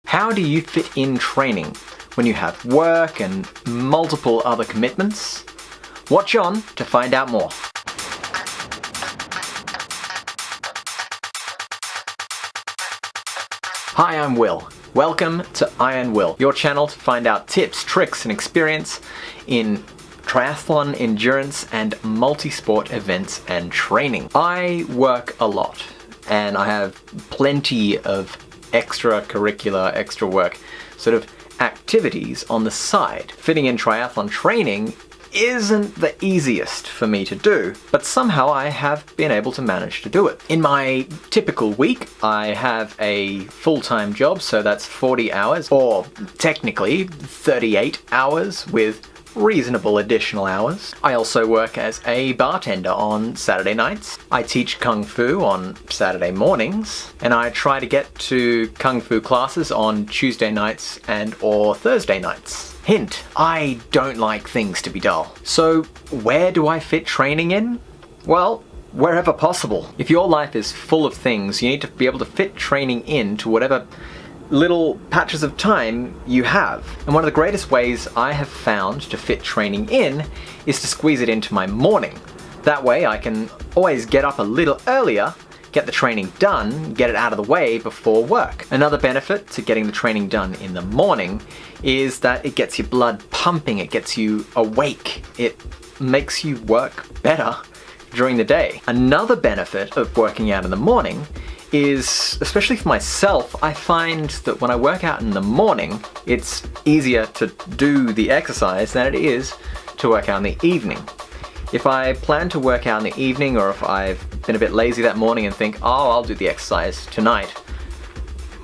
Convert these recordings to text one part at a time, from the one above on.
How do you fit in training when you have work and multiple other commitments? Watch on to find out more. Hi, I'm Will. Welcome to Iron Will, your channel to find out tips, tricks, and experience in triathlon, endurance, and multi-sport events and training. I work a lot, and I have plenty of extra work sort of activities on the side. Fitting in triathlon training isn't the easiest for me to do, but somehow I have been able to manage to do it. In my typical week, I have a full-time job, so that's 40 hours, or technically 38 hours with reasonable additional hours. I also work as a bartender on Saturday nights. I teach Kung Fu on Saturday mornings, and I try to get to Kung Fu classes on Tuesday nights and or Thursday nights. Hint, I don't like things to be dull. So where do I fit training in? Well, wherever possible. If your life is full of things, you need to be able to fit training in to whatever little patches of time you have. And one of the greatest ways I have found to fit training in is to squeeze it into my morning. That way I can always get up a little earlier, get the training done, get it out of the way before work. Another benefit to getting the training done in the morning is that it gets your blood pumping, it gets you awake, it makes you work better during the day. Another benefit of working out in the morning is, especially for myself, I find that when I work out in the morning, it's easier to do the exercise than it is to work out in the evening. If I plan to work out in the evening, or if I've been a bit lazy that morning and think, oh, I'll do the exercise tonight,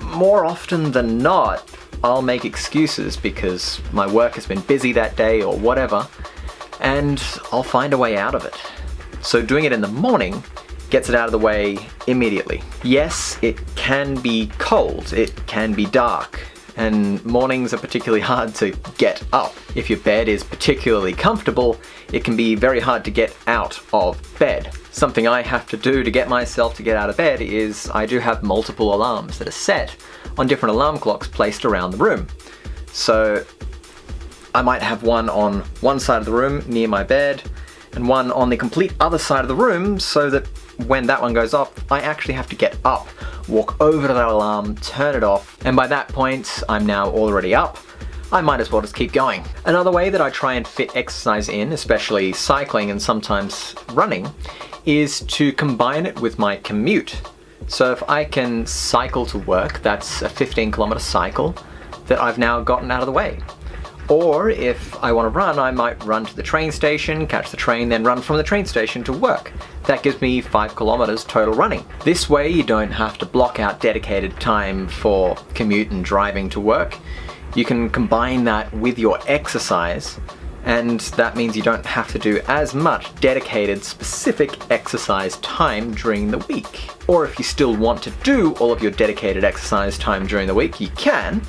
more often than not, I'll make excuses because my work has been busy that day or whatever, and I'll find a way out of it. So doing it in the morning gets it out of the way immediately. Yes, it can be cold, it can be dark, and mornings are particularly hard to get up. If your bed is particularly comfortable, it can be very hard to get out of bed. Something I have to do to get myself to get out of bed is I do have multiple alarms that are set on different alarm clocks placed around the room. So I might have one on one side of the room near my bed, and one on the complete other side of the room, so that when that one goes off, I actually have to get up, walk over to that alarm, turn it off, and by that point, I'm now already up. I might as well just keep going. Another way that I try and fit exercise in, especially cycling and sometimes running, is to combine it with my commute. So if I can cycle to work, that's a 15-kilometer cycle that I've now gotten out of the way. Or if I want to run, I might run to the train station, catch the train, then run from the train station to work. That gives me 5 kilometers total running. This way you don't have to block out dedicated time for commute and driving to work. You can combine that with your exercise, and that means you don't have to do as much dedicated specific exercise time during the week. Or if you still want to do all of your dedicated exercise time during the week, you can.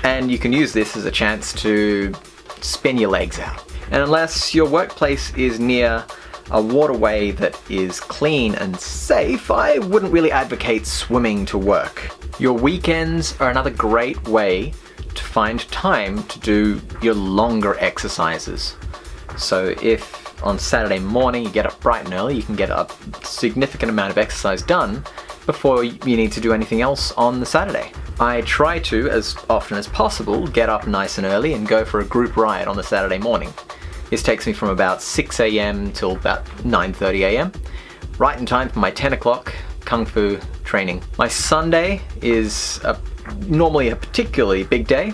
And you can use this as a chance to spin your legs out. And unless your workplace is near a waterway that is clean and safe, I wouldn't really advocate swimming to work. Your weekends are another great way to find time to do your longer exercises. So if on Saturday morning you get up bright and early, you can get a significant amount of exercise done before you need to do anything else on the Saturday. I try to, as often as possible, get up nice and early and go for a group ride on the Saturday morning. This takes me from about 6 a.m. till about 9:30 a.m. Right in time for my 10 o'clock Kung Fu training. My Sunday is normally a particularly big day,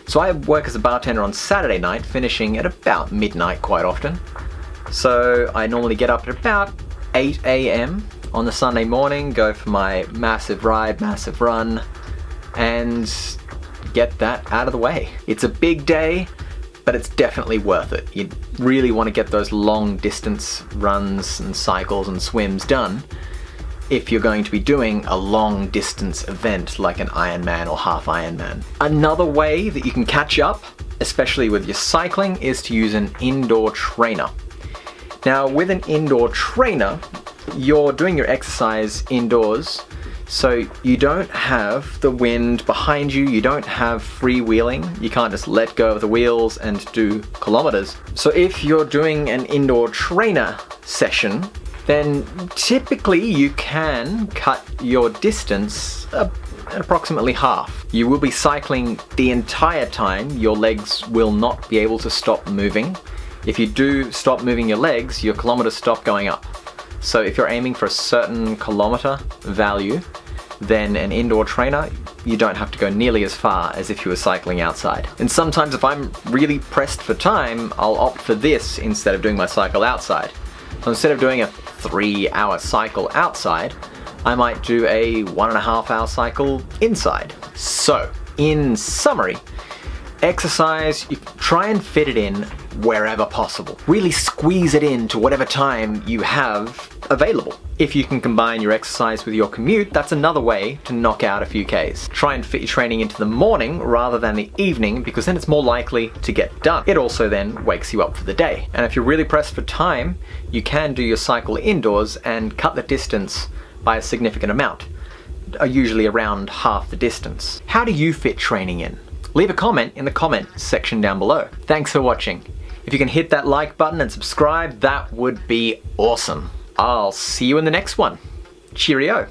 so I work as a bartender on Saturday night, finishing at about midnight quite often. So I normally get up at about 8 a.m. on the Sunday morning, go for my massive ride, massive run, and get that out of the way. It's a big day, but it's definitely worth it. You really want to get those long distance runs and cycles and swims done if you're going to be doing a long distance event like an Ironman or half Ironman. Another way that you can catch up, especially with your cycling, is to use an indoor trainer. Now with an indoor trainer, you're doing your exercise indoors, So you don't have the wind behind you, you don't have freewheeling, you can't just let go of the wheels and do kilometers. So if you're doing an indoor trainer session, then typically you can cut your distance approximately half. You will be cycling the entire time, your legs will not be able to stop moving. If you do stop moving your legs, your kilometers stop going up. So if you're aiming for a certain kilometer value, then an indoor trainer, you don't have to go nearly as far as if you were cycling outside. And sometimes if I'm really pressed for time, I'll opt for this instead of doing my cycle outside. So instead of doing a 3-hour cycle outside, I might do a 1.5-hour cycle inside. So, in summary, exercise, you try and fit it in wherever possible. Really squeeze it into whatever time you have available. If you can combine your exercise with your commute, that's another way to knock out a few Ks. Try and fit your training into the morning rather than the evening, because then it's more likely to get done. It also then wakes you up for the day. And if you're really pressed for time, you can do your cycle indoors and cut the distance by a significant amount, usually around half the distance. How do you fit training in? Leave a comment in the comment section down below. Thanks for watching. If you can hit that like button and subscribe, that would be awesome. I'll see you in the next one. Cheerio.